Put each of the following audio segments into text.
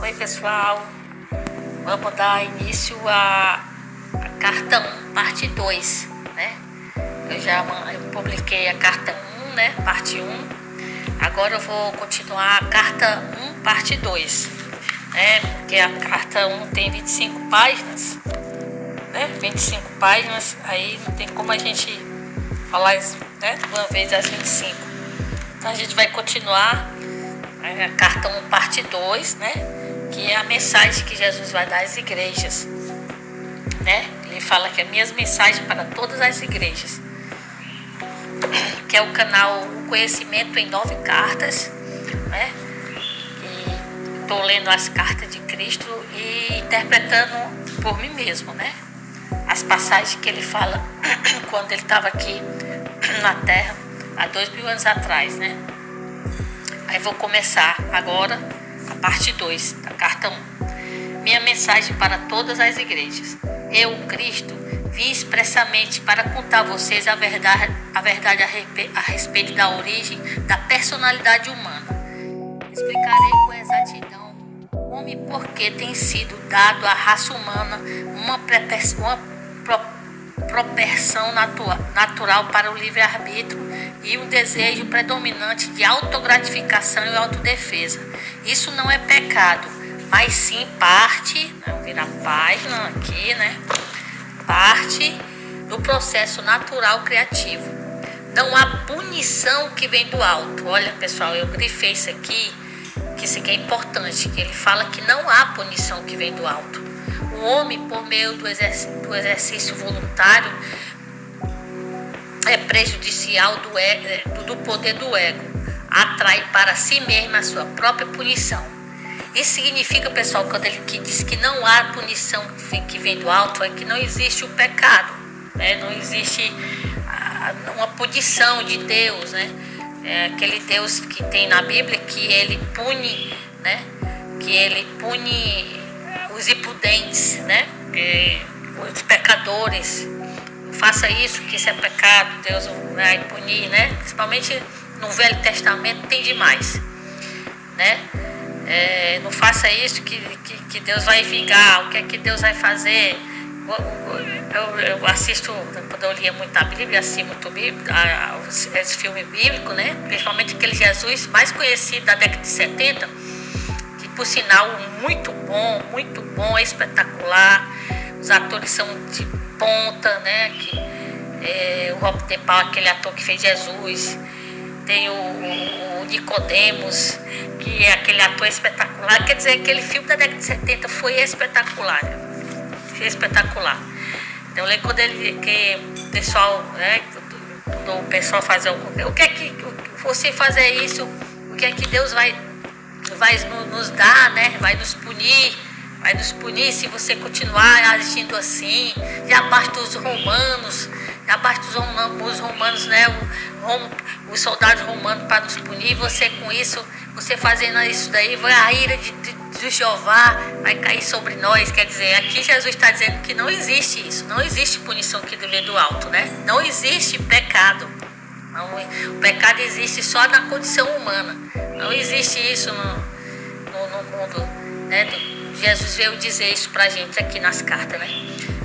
Oi pessoal, vamos dar início à carta 1, parte 2, né? Eu publiquei a carta 1, né? Parte 1. Agora eu vou continuar a carta 1, parte 2, né? Porque a carta 1 tem 25 páginas, né? 25 páginas, aí não tem como a gente falar, né, de uma vez as 25. Então a gente vai continuar a carta 1, parte 2, né? Que é a mensagem que Jesus vai dar às igrejas, né? Ele fala que é minhas mensagens para todas as igrejas, que é o canal O Conhecimento em 9 Cartas, né? E estou lendo as cartas de Cristo e interpretando por mim mesmo, né? As passagens que ele fala quando ele estava aqui na Terra há 2000 anos atrás, né? Aí vou começar agora a parte 2 da carta 1. Minha mensagem para todas as igrejas. Eu, Cristo, vim expressamente para contar a vocês a verdade a respeito da origem da personalidade humana. Explicarei com exatidão como e por que tem sido dado à raça humana uma propensão natural para o livre-arbítrio e um desejo predominante de autogratificação e autodefesa. Isso não é pecado, mas sim parte, vou virar página aqui, né? Parte do processo natural criativo. Não há punição que vem do alto. Olha, pessoal, eu grifei isso aqui, que isso aqui é importante, que ele fala que não há punição que vem do alto. O homem, por meio do exercício voluntário, é prejudicial do poder do ego, atrai para si mesmo a sua própria punição. Isso significa, pessoal, quando ele diz que não há punição que vem do alto, é que não existe o pecado, né? Não existe uma punição de Deus, né? É aquele Deus que tem na Bíblia que ele pune, né? Que ele pune os impudentes, né? Os pecadores. Faça isso, que isso é pecado, Deus vai punir, né? Principalmente no Velho Testamento tem demais, né? Não faça isso que Deus vai vingar. O que é que Deus vai fazer? Eu assisto, quando eu lia muito a Bíblia, assim, muito esse filme bíblico, né? Principalmente aquele Jesus mais conhecido da década de 70, que por sinal muito bom, espetacular. Os atores são de ponta, né? O Robert De Paulo, aquele ator que fez Jesus. Tem o Nicodemos, que é aquele ator espetacular. Quer dizer, aquele filme da década de 70 foi espetacular. Então, eu lembro quando que o pessoal, né? O pessoal faz o que é que você fazer isso? O que é que Deus vai nos dar, né? Vai nos punir se você continuar agindo assim. Já basta os romanos, né? Os soldados romanos para nos punir. Você com isso, você fazendo isso daí, a ira de Jeová vai cair sobre nós. Quer dizer, aqui Jesus está dizendo que não existe isso, não existe punição que vem do alto, né? Não existe pecado. Não, o pecado existe só na condição humana. Não existe isso no mundo, né? Jesus veio dizer isso pra gente aqui nas cartas, né?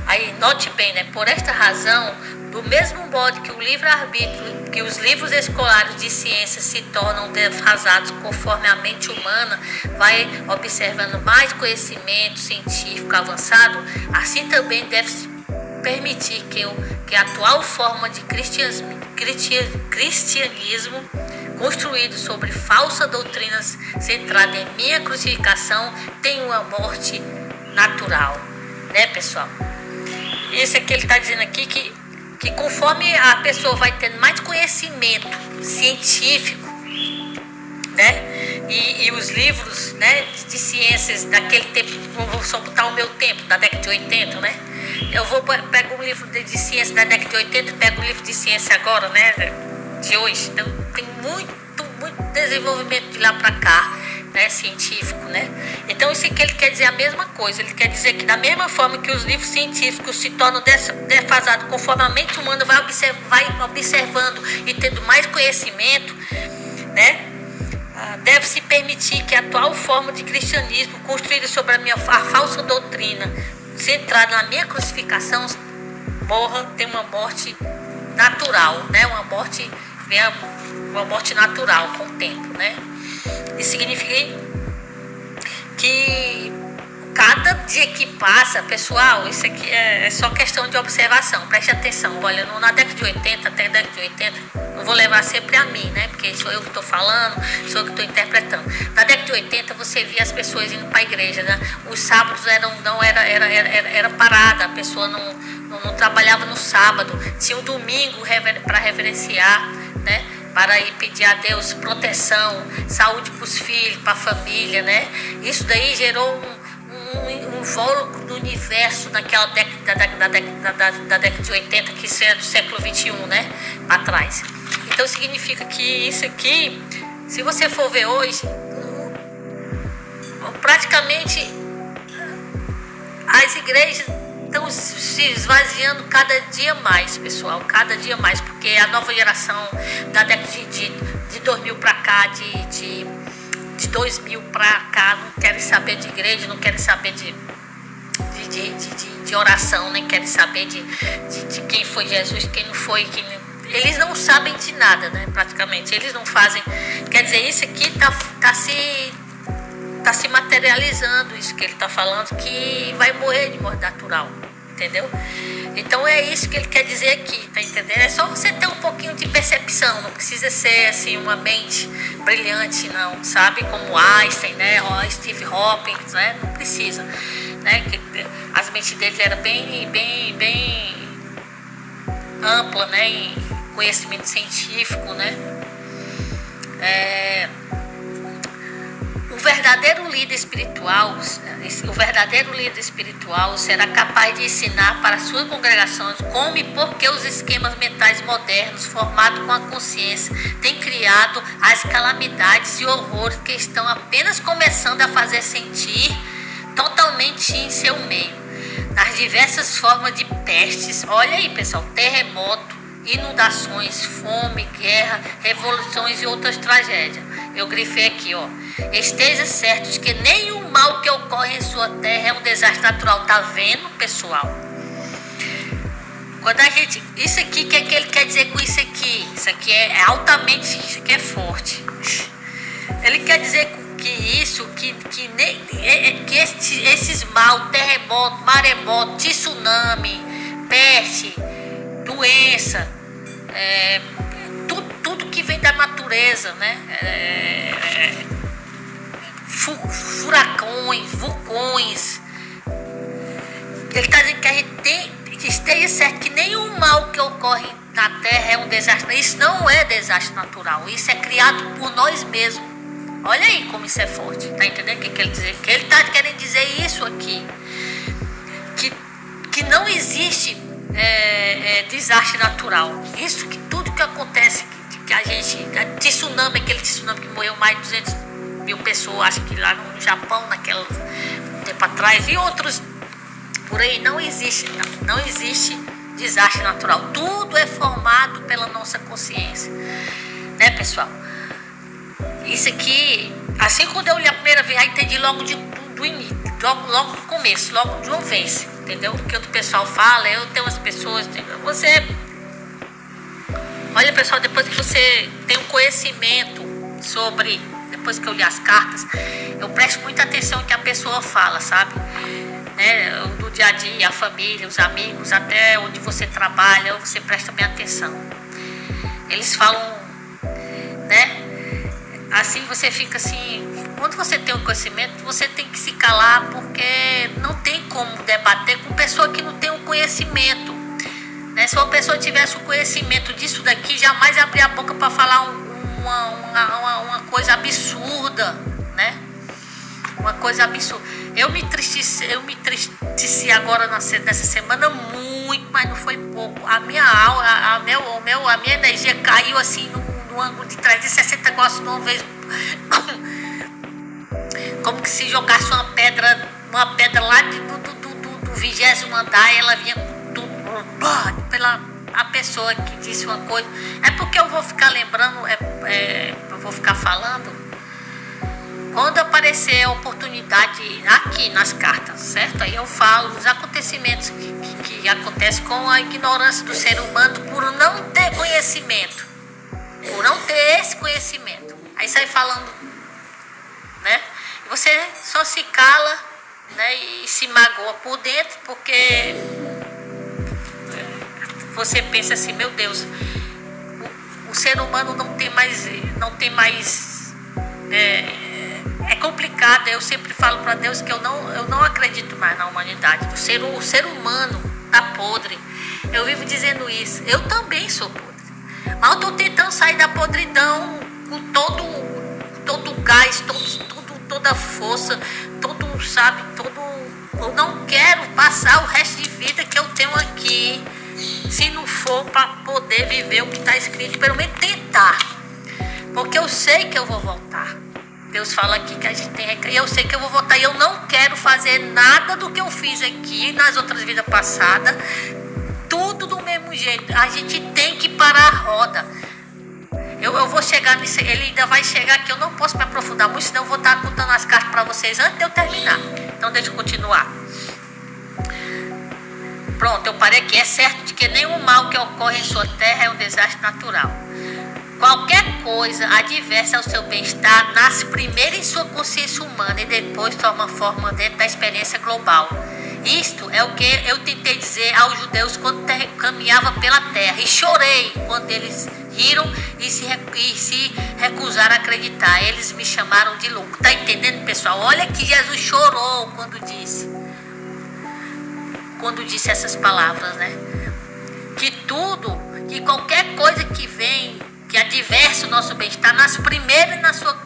Aí, note bem, né? Por esta razão, do mesmo modo que o livre-arbítrio, que os livros escolares de ciência se tornam defasados conforme a mente humana vai observando mais conhecimento científico avançado, assim também deve-se permitir que a atual forma de cristianismo construído sobre falsas doutrinas centrada em minha crucificação tem uma morte natural, né, pessoal? Isso é que ele está dizendo aqui, que conforme a pessoa vai tendo mais conhecimento científico, né, e os livros, né, de ciências daquele tempo, vou só botar o meu tempo, da década de 80, né? Eu pego um livro de ciência da década de 80, pego um livro de ciência agora, né, de hoje. Então tem muito desenvolvimento de lá para cá, né, científico, né? Então isso aqui ele quer dizer a mesma coisa. Ele quer dizer que da mesma forma que os livros científicos se tornam defasados conforme a mente humana vai observando e tendo mais conhecimento, né? Deve-se permitir que a atual forma de cristianismo, construída sobre a falsa doutrina, centrada na minha crucificação, morra, tenha uma morte natural, né? Uma morte natural com o tempo, né? Isso significa que cada dia que passa, pessoal, isso aqui é só questão de observação, preste atenção. Olha, na década de 80, até a década de 80, eu vou levar sempre a mim, né? Porque sou eu que estou falando, sou eu que estou interpretando. Na década de 80, você via as pessoas indo para a igreja, né? Os sábados era parada, a pessoa não trabalhava no sábado, tinha o domingo para reverenciar, né? Para ir pedir a Deus proteção, saúde para os filhos, para a família, né? Isso daí gerou um invólucro do universo naquela década da década de 80, que isso é do século 21, né? Para trás. Então significa que isso aqui, se você for ver hoje, praticamente as igrejas estão se esvaziando cada dia mais, pessoal, cada dia mais, porque a nova geração da década de 2000 para cá, de 2000 para cá, não querem saber de igreja, não querem saber de oração, nem querem saber de quem foi Jesus, quem não foi, eles não sabem de nada, né, praticamente, eles não fazem, quer dizer, isso aqui tá se materializando, isso que ele está falando, que vai morrer de morte natural, entendeu? Então é isso que ele quer dizer aqui, tá entendendo? É só você ter um pouquinho de percepção, não precisa ser assim uma mente brilhante, não, sabe? Como Einstein, né? Ou Steve Hopkins, né? Não precisa, né? As mentes deles eram bem ampla, né? Em conhecimento científico, né? O verdadeiro líder espiritual será capaz de ensinar para suas congregações como e por que os esquemas mentais modernos, formados com a consciência, têm criado as calamidades e horrores que estão apenas começando a fazer sentir totalmente em seu meio. Nas diversas formas de pestes, olha aí, pessoal, terremoto, inundações, fome, guerra, revoluções e outras tragédias. Eu grifei aqui, ó. Esteja certo de que nenhum mal que ocorre em sua terra é um desastre natural. Tá vendo, pessoal? Quando a gente... Isso aqui, o que é que ele quer dizer com isso aqui? Isso aqui é altamente... Isso aqui é forte. Ele quer dizer que esses mal, terremoto, maremoto, tsunami, peste, doença, tudo que vem da natureza, né? Furacões, vulcões. Ele está dizendo que a gente que esteja certo que nenhum mal que ocorre na Terra é um desastre. Isso não é desastre natural, isso é criado por nós mesmos. Olha aí como isso é forte. Tá entendendo o que ele dizer? Que ele está querendo dizer isso aqui, que não existe desastre natural. Isso que tudo que acontece, que a gente, tsunami, aquele tsunami que morreu mais de 200 mil pessoas, acho que lá no Japão, naquele tempo atrás, e outros por aí, não existe desastre natural. Tudo é formado pela nossa consciência, né, pessoal? Isso aqui, assim, quando eu li a primeira vez, já entendi logo do início, logo do começo, logo de uma vez, entendeu? O que o pessoal fala, eu tenho as pessoas, olha, pessoal, depois que você tem um conhecimento sobre, depois que eu li as cartas, eu presto muita atenção no que a pessoa fala, sabe? Do dia a dia, a família, os amigos, até onde você trabalha, você presta bem atenção. Eles falam, né? Assim você fica assim, quando você tem um conhecimento, você tem que se calar, porque não tem como debater com pessoa que não tem um conhecimento, né? Se uma pessoa tivesse o conhecimento disso daqui, jamais abria a boca para falar uma coisa absurda, né? Uma coisa absurda. Eu me entristeci agora nessa semana muito, mas não foi pouco. A minha alma, a minha energia caiu assim no ângulo de 360 graus de uma vez. Como que se jogasse uma pedra lá do 20º andar, e ela vinha com tudo pela a pessoa que disse uma coisa. É porque eu vou ficar lembrando, eu vou ficar falando. Quando aparecer a oportunidade aqui nas cartas, certo? Aí eu falo dos acontecimentos que acontecem com a ignorância do ser humano por não ter conhecimento. Por não ter esse conhecimento. Aí sai falando, né? Você só se cala, né? E se magoa por dentro, porque você pensa assim, meu Deus, o ser humano não tem mais é complicado. Eu sempre falo para Deus que eu não acredito mais na humanidade. O ser humano tá podre. Eu vivo dizendo isso. Eu também sou podre. Mas eu tô tentando sair da podridão com todo o gás, toda a força, eu não quero passar o resto de vida que eu tenho aqui, se não for para poder viver o que está escrito, pelo menos tentar. Porque eu sei que eu vou voltar. Deus fala aqui que a gente tem, e eu sei que eu vou voltar, e eu não quero fazer nada do que eu fiz aqui nas outras vidas passadas, tudo do mesmo jeito. A gente tem que parar a roda. Eu vou chegar nisso, ele ainda vai chegar aqui, eu não posso me aprofundar muito, senão eu vou estar contando as cartas para vocês antes de eu terminar. Então deixa eu continuar. Pronto, eu parei aqui. É certo de que nenhum mal que ocorre em sua terra é um desastre natural. Qualquer coisa adversa ao seu bem-estar nasce primeiro em sua consciência humana e depois toma forma dentro da experiência global. Isto é o que eu tentei dizer aos judeus quando caminhava pela terra, e chorei quando eles riram e se recusaram a acreditar. Eles me chamaram de louco. Tá entendendo, pessoal? Olha que Jesus chorou quando disse essas palavras, né? Que qualquer coisa que vem, que adversa o nosso bem-estar, nasce primeiro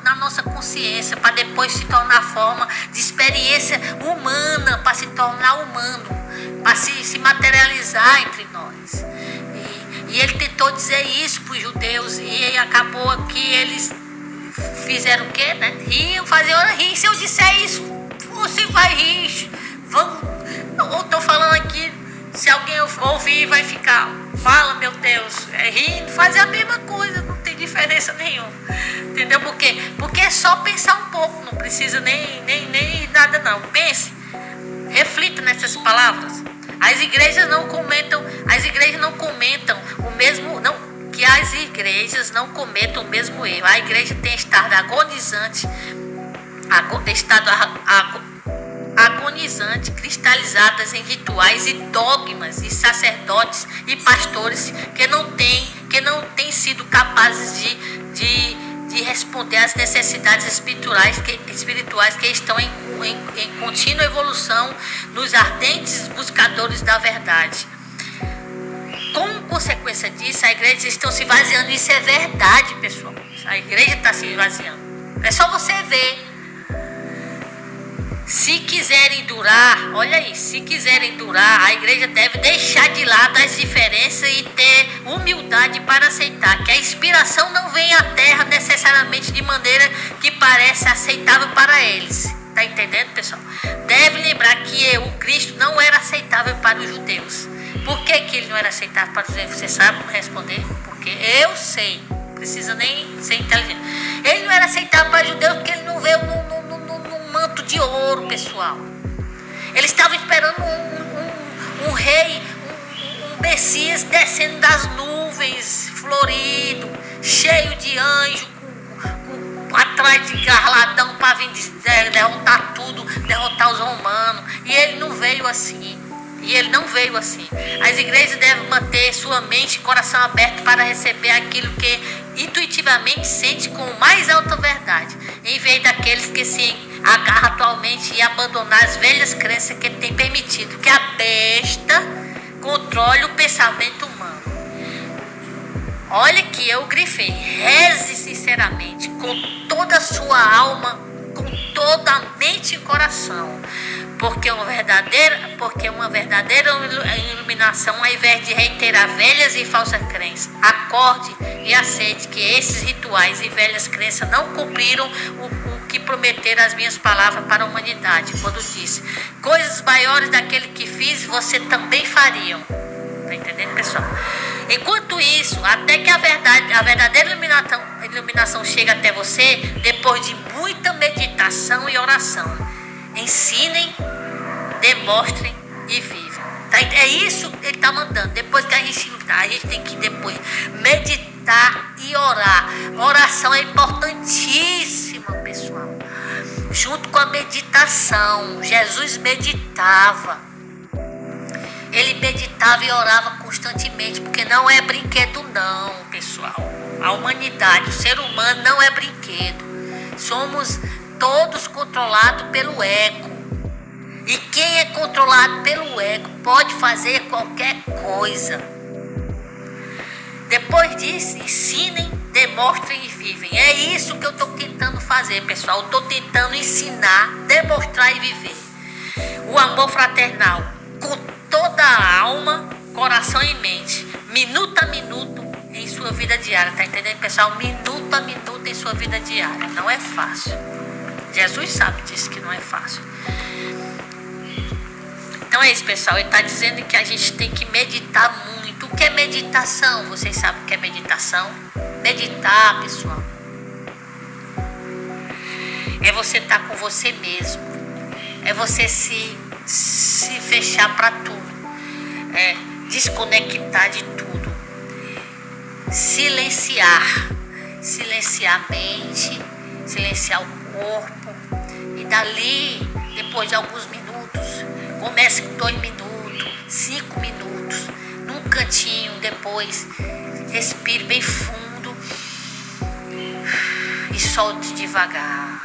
na nossa consciência, para depois se tornar forma de experiência humana, para se tornar humano, para se materializar entre nós. E ele tentou dizer isso para os judeus, e acabou que eles fizeram o quê, né? Faziam rir. Se eu disser isso, você vai rir. Eu estou falando aqui, se alguém ouvir, vai ficar, fala, meu Deus, rir, fazer a mesma coisa, não tem diferença nenhuma. Entendeu por quê? Porque é só pensar um pouco, não precisa nem nada não. Pense, reflita nessas palavras. As igrejas não comentam o mesmo, que as igrejas não cometam o mesmo erro. A igreja tem estado agonizante, cristalizadas em rituais e dogmas, e sacerdotes e pastores que não têm sido capazes de responder às necessidades espirituais que estão em contínua evolução nos ardentes buscadores da verdade. Como consequência disso, a igreja está se esvaziando. Isso é verdade, pessoal. A igreja está se esvaziando. É só você ver. Se quiserem durar, olha aí, a igreja deve deixar de lado as diferenças e ter humildade para aceitar que a inspiração não vem à terra necessariamente de maneira que parece aceitável para eles. Tá entendendo, pessoal? Deve lembrar que o Cristo não era aceitável para os judeus. Por que ele não era aceitável para os judeus? Você sabe responder? Porque eu sei, não precisa nem ser inteligente. Ele não era aceitável para os judeus porque ele não veio num manto de ouro, pessoal. Eles estavam esperando um rei, um Messias descendo das nuvens, florido, cheio de anjo, atrás de garladão para vir derrotar tudo, derrotar os romanos. E ele não veio assim. As igrejas devem manter sua mente e coração aberto para receber aquilo que intuitivamente sente com mais alta verdade, em vez daqueles que se agarram atualmente e abandonar as velhas crenças que têm permitido que a besta controle o pensamento humano. Olha que eu grifei, reze sinceramente, com toda a sua alma, com toda a mente e coração. Porque uma verdadeira iluminação, ao invés de reiterar velhas e falsas crenças, acorde e aceite que esses rituais e velhas crenças não cumpriram o que prometeram as minhas palavras para a humanidade, quando disse: coisas maiores daquele que fiz, você também fariam. Tá entendendo, pessoal? Enquanto isso, até que a verdadeira iluminação chega até você, depois de muita meditação e oração. Ensinem, demonstrem e vivam. É isso que ele está mandando. Depois que a gente tem que depois meditar e orar. Oração é importantíssima, pessoal. Junto com a meditação, Jesus meditava. Ele meditava e orava constantemente, porque não é brinquedo não, pessoal. A humanidade, o ser humano não é brinquedo. Somos todos controlados pelo ego. E quem é controlado pelo ego pode fazer qualquer coisa. Depois disso, ensinem, demonstrem e vivem. É isso que eu estou tentando fazer, pessoal. Eu estou tentando ensinar, demonstrar e viver. O amor fraternal, com toda a alma, coração e mente. Minuto a minuto em sua vida diária. Tá entendendo, pessoal? Minuto a minuto em sua vida diária. Não é fácil. Jesus sabe disso, que não é fácil. Então é isso, pessoal. Ele está dizendo que a gente tem que meditar muito. O que é meditação? Vocês sabem o que é meditação? Meditar, pessoal, é você estar com você mesmo. É você se fechar para tudo. É desconectar de tudo. Silenciar. Silenciar a mente. Silenciar o corpo. E dali, depois de alguns minutos, comece com 2 minutos, 5 minutos, num cantinho, depois respire bem fundo e solte devagar,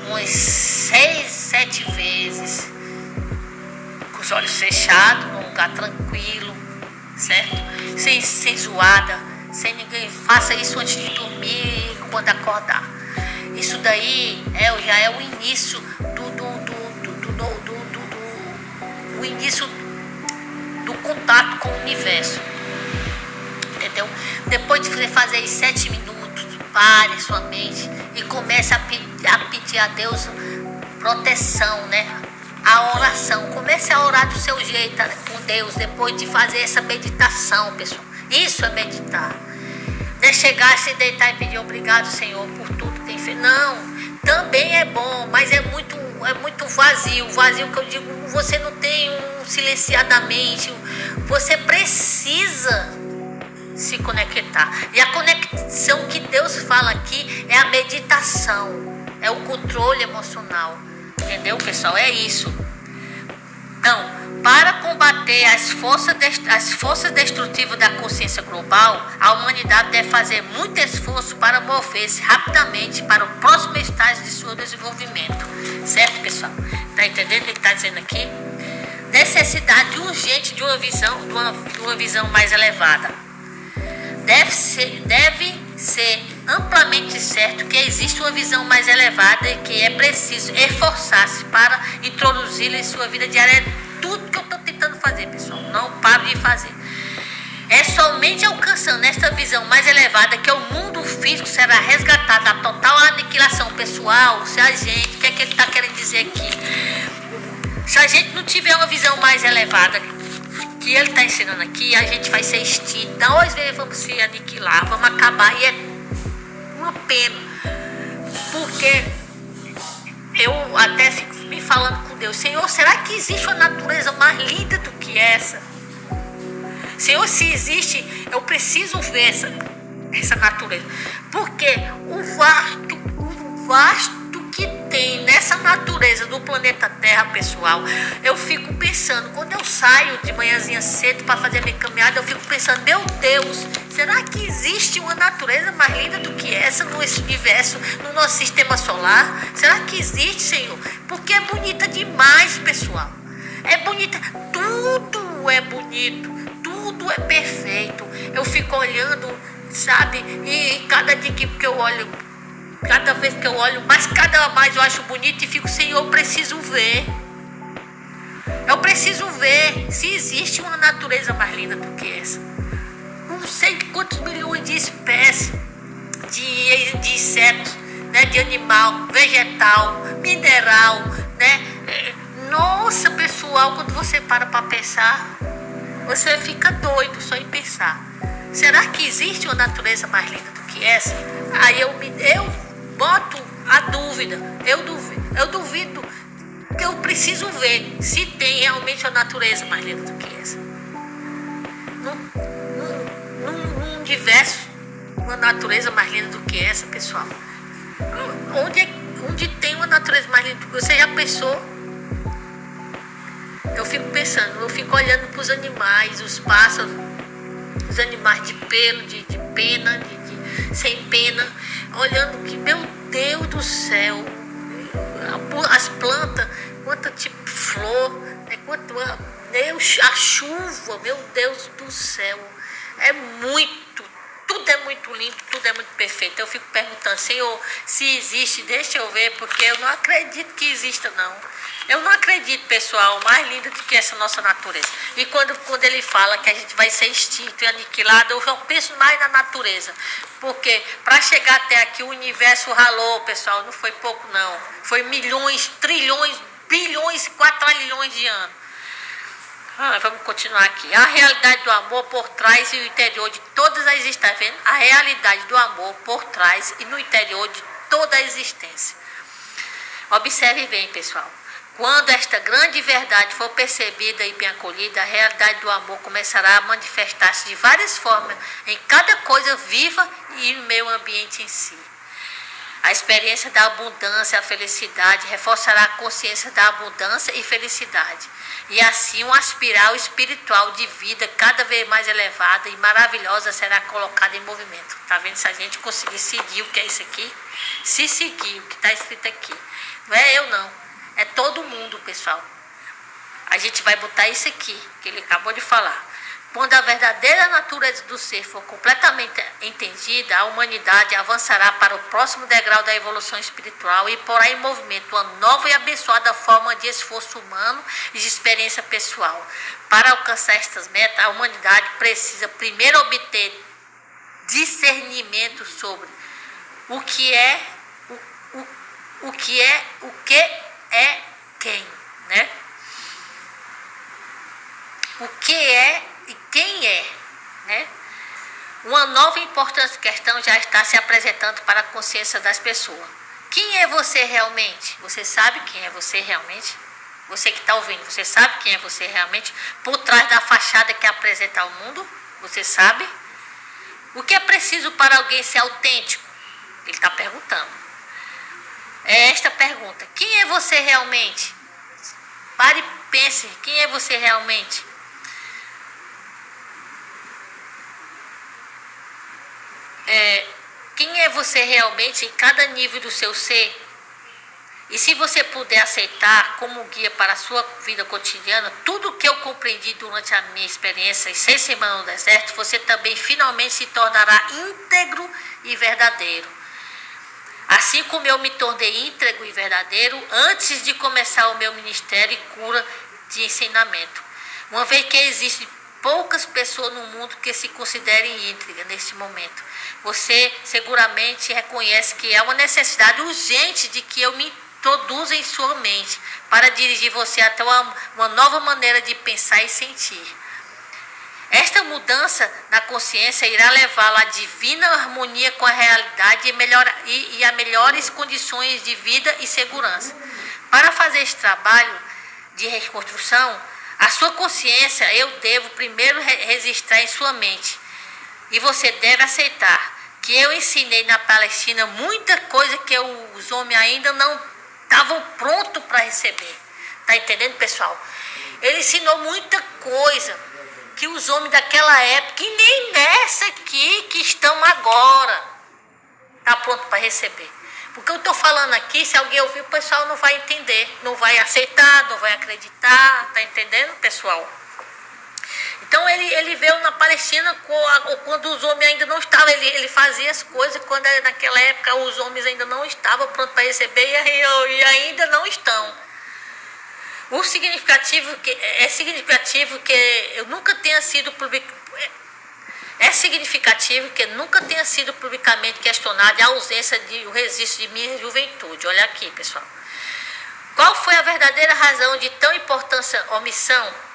umas 6, 7 vezes, com os olhos fechados, num lugar tranquilo, certo? Sem zoada, sem ninguém. Faça isso antes de dormir, quando acordar. Isso daí já é o início o início do contato com o universo, entendeu? Depois de você fazer 7 minutos, pare sua mente e comece a pedir a Deus proteção, né? A oração, comece a orar do seu jeito com Deus, depois de fazer essa meditação, pessoal. Isso é meditar. Não é chegar, se deitar e pedir obrigado, Senhor, por tudo que tem feito. Não, também é bom, mas é muito vazio. Vazio que eu digo, você não tem silenciadamente. Você precisa se conectar. E a conexão que Deus fala aqui é a meditação. É o controle emocional. Entendeu, pessoal? É isso. Então, para combater as forças destrutivas da consciência global, a humanidade deve fazer muito esforço para mover-se rapidamente para o próximo estágio de seu desenvolvimento. Certo, pessoal? Está entendendo o que ele está dizendo aqui? Necessidade urgente de uma visão mais elevada. Deve ser amplamente certo que existe uma visão mais elevada e que é preciso esforçar-se para introduzi-la em sua vida diária. Tudo que eu estou tentando fazer, pessoal. Não paro de fazer. É somente alcançando esta visão mais elevada que o mundo físico será resgatado da total aniquilação. Pessoal, se a gente, o que é que ele está querendo dizer aqui? Se a gente não tiver uma visão mais elevada que ele está ensinando aqui, a gente vai ser extinto. Nós vamos se aniquilar, vamos acabar. E é uma pena, porque eu até fico me falando com Deus: Senhor, será que existe uma natureza mais linda do que essa? Senhor, se existe, eu preciso ver essa natureza, porque o vasto que tem nessa natureza do planeta Terra, pessoal, eu fico pensando, quando eu saio de manhãzinha cedo para fazer minha caminhada, eu fico pensando: meu Deus, será que existe uma natureza mais linda do que essa no universo, no nosso sistema solar? Será que existe, Senhor? Porque é bonita demais, pessoal. É bonita, tudo é bonito, tudo é perfeito. Eu fico olhando, sabe? E cada dia que eu olho, cada vez que eu olho, mas cada mais eu acho bonito e fico: Senhor, eu preciso ver. Eu preciso ver se existe uma natureza mais linda do que essa. Não sei quantos milhões de espécies de insetos, né, de animal, vegetal, mineral, né? Nossa, pessoal, quando você para pensar, você fica doido só em pensar. Será que existe uma natureza mais linda do que essa? Aí eu boto a dúvida. dúvida, eu duvido, eu preciso ver se tem realmente uma natureza mais linda do que essa. Num universo, uma natureza mais linda do que essa, pessoal. Onde tem uma natureza mais linda do que você já pensou? Eu fico pensando, eu fico olhando para os animais, os pássaros, os animais de pelo, de pena, sem pena, olhando que, meu Deus do céu, as plantas, quanto tipo de flor, a chuva, meu Deus do céu, tudo é muito lindo, tudo é muito perfeito. Eu fico perguntando, Senhor, se existe, deixa eu ver, porque eu não acredito que exista, não. Eu não acredito, pessoal, mais lindo do que essa nossa natureza. E quando ele fala que a gente vai ser extinto e aniquilado, eu só penso mais na natureza. Porque para chegar até aqui, o universo ralou, pessoal, não foi pouco, não. Foi milhões, trilhões, bilhões, quatrilhões de anos. Vamos continuar aqui. A realidade do amor por trás e no interior de todas as existências. Está vendo? A realidade do amor por trás e no interior de toda a existência. Observe bem, pessoal. Quando esta grande verdade for percebida e bem acolhida, a realidade do amor começará a manifestar-se de várias formas em cada coisa viva e no meio ambiente em si. A experiência da abundância, a felicidade, reforçará a consciência da abundância e felicidade. E assim uma espiral espiritual de vida cada vez mais elevada e maravilhosa será colocada em movimento. Tá vendo? Se a gente conseguir seguir o que é isso aqui, se seguir o que está escrito aqui, não é eu não, é todo mundo, pessoal. A gente vai botar isso aqui, que ele acabou de falar. Quando a verdadeira natureza do ser for completamente entendida, a humanidade avançará para o próximo degrau da evolução espiritual e porá em movimento uma nova e abençoada forma de esforço humano e de experiência pessoal. Para alcançar estas metas, a humanidade precisa primeiro obter discernimento sobre o que é quem, né? O que é e quem é, né? Uma nova e importante questão já está se apresentando para a consciência das pessoas. Quem é você realmente? Você sabe quem é você realmente? Você que está ouvindo, você sabe quem é você realmente? Por trás da fachada que apresenta ao mundo, você sabe? O que é preciso para alguém ser autêntico? Ele está perguntando. É esta pergunta. Quem é você realmente? Pare e pense. Quem é você realmente? Quem é você realmente em cada nível do seu ser? E se você puder aceitar como guia para a sua vida cotidiana tudo o que eu compreendi durante a minha experiência em 6 semanas no deserto, você também finalmente se tornará íntegro e verdadeiro. Assim como eu me tornei íntegro e verdadeiro antes de começar o meu ministério e cura de ensinamento. Uma vez que existem poucas pessoas no mundo que se considerem íntegras neste momento, você seguramente reconhece que é uma necessidade urgente de que eu me introduza em sua mente para dirigir você até uma nova maneira de pensar e sentir. Esta mudança na consciência irá levá-lo à divina harmonia com a realidade e a melhores condições de vida e segurança. Para fazer esse trabalho de reconstrução, a sua consciência eu devo primeiro registrar em sua mente. E você deve aceitar que eu ensinei na Palestina muita coisa que os homens ainda não estavam prontos para receber. Tá entendendo, pessoal? Ele ensinou muita coisa que os homens daquela época, e nem nessa aqui que estão agora, tá pronto para receber. Porque eu estou falando aqui, se alguém ouvir, o pessoal não vai entender, não vai aceitar, não vai acreditar, tá entendendo, pessoal? Então ele veio na Palestina quando os homens ainda não estavam, ele fazia as coisas quando naquela época os homens ainda não estavam prontos para receber e ainda não estão. É significativo que eu nunca tenha sido publicamente questionado a ausência de o registro de minha juventude. Olha aqui, pessoal. Qual foi a verdadeira razão de tão importante omissão?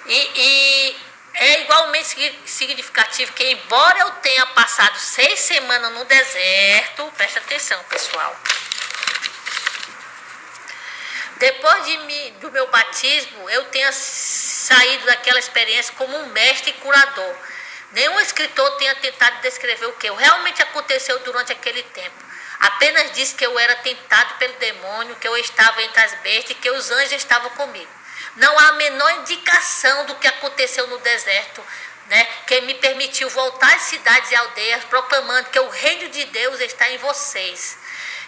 E é igualmente significativo que, embora eu tenha passado 6 semanas no deserto, presta atenção, pessoal. Depois do meu batismo, eu tenho saído daquela experiência como um mestre e curador. Nenhum escritor tenha tentado descrever o que realmente aconteceu durante aquele tempo. Apenas disse que eu era tentado pelo demônio, que eu estava entre as bestas e que os anjos estavam comigo. Não há a menor indicação do que aconteceu no deserto, né, que me permitiu voltar às cidades e aldeias, proclamando que o reino de Deus está em vocês.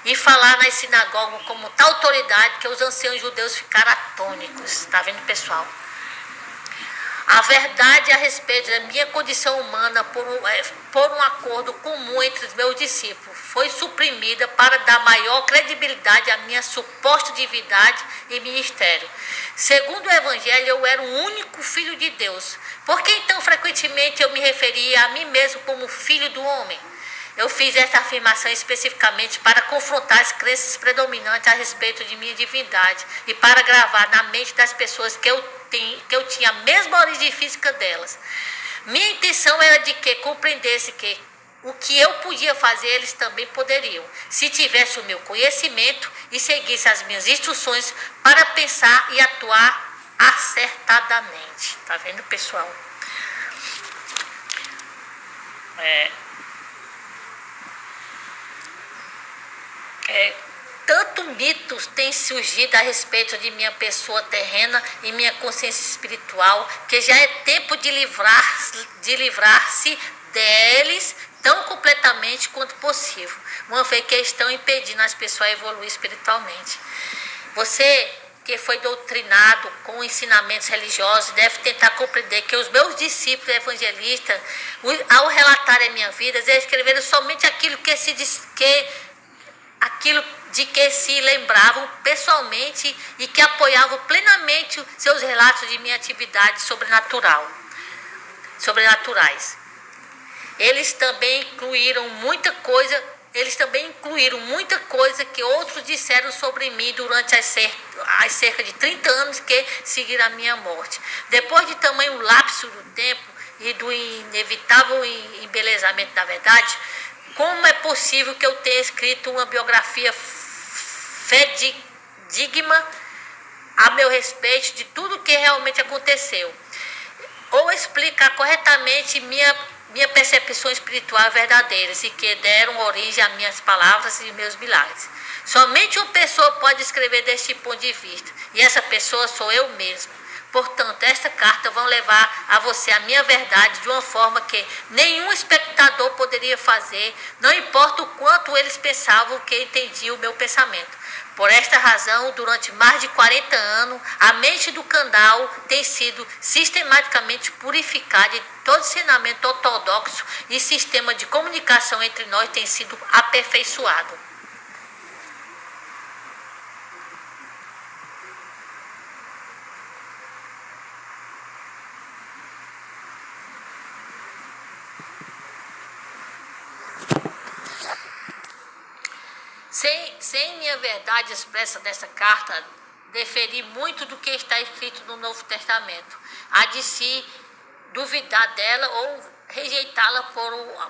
E falar nas sinagogas como tal autoridade que os anciãos judeus ficaram atônicos. Está vendo, pessoal? A verdade a respeito da minha condição humana por um acordo comum entre os meus discípulos foi suprimida para dar maior credibilidade à minha suposta divindade e ministério. Segundo o Evangelho, eu era o único filho de Deus. Por que então frequentemente eu me referia a mim mesmo como filho do homem? Eu fiz essa afirmação especificamente para confrontar as crenças predominantes a respeito de minha divindade e para gravar na mente das pessoas que eu tinha a mesma origem física delas. Minha intenção era de que compreendesse que o que eu podia fazer, eles também poderiam, se tivesse o meu conhecimento e seguisse as minhas instruções para pensar e atuar acertadamente. Tá vendo, pessoal? Tanto mitos têm surgido a respeito de minha pessoa terrena e minha consciência espiritual, que já é tempo de livrar-se deles tão completamente quanto possível, uma vez que estão impedindo as pessoas a evoluir espiritualmente. Você que foi doutrinado com ensinamentos religiosos deve tentar compreender que os meus discípulos evangelistas, ao relatarem a minha vida, eles escreveram somente aquilo de que se lembravam pessoalmente e que apoiavam plenamente seus relatos de minha atividade sobrenaturais. Eles também incluíram muita coisa que outros disseram sobre mim durante as cerca de 30 anos que seguiram a minha morte. Depois de tamanho lapso do tempo e do inevitável embelezamento da verdade, como é possível que eu tenha escrito uma biografia fidedigna a meu respeito de tudo que realmente aconteceu? Ou explicar corretamente minha percepção espiritual verdadeiras e que deram origem às minhas palavras e meus milagres. Somente uma pessoa pode escrever deste ponto de vista, e essa pessoa sou eu mesmo. Portanto, esta carta vai levar a você a minha verdade de uma forma que nenhum espectador poderia fazer, não importa o quanto eles pensavam que entendiam o meu pensamento. Por esta razão, durante mais de 40 anos, a mente do Kandal tem sido sistematicamente purificada e todo ensinamento ortodoxo e sistema de comunicação entre nós tem sido aperfeiçoado. Sem minha verdade expressa dessa carta, deferi muito do que está escrito no Novo Testamento. Há de se duvidar dela ou rejeitá-la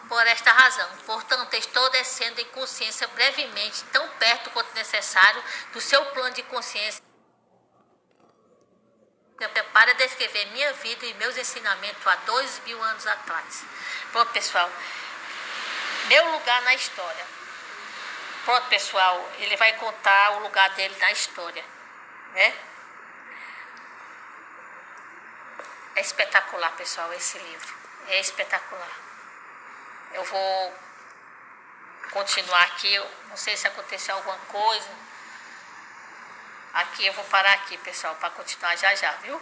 por esta razão. Portanto, estou descendo em consciência brevemente, tão perto quanto necessário, do seu plano de consciência para descrever minha vida e meus ensinamentos há 2000 anos atrás. Bom, pessoal, meu lugar na história. Pronto, pessoal, ele vai contar o lugar dele na história, né? É espetacular, pessoal, esse livro. É espetacular. Eu vou continuar aqui, eu não sei se aconteceu alguma coisa. Aqui eu vou parar aqui, pessoal, para continuar já, viu?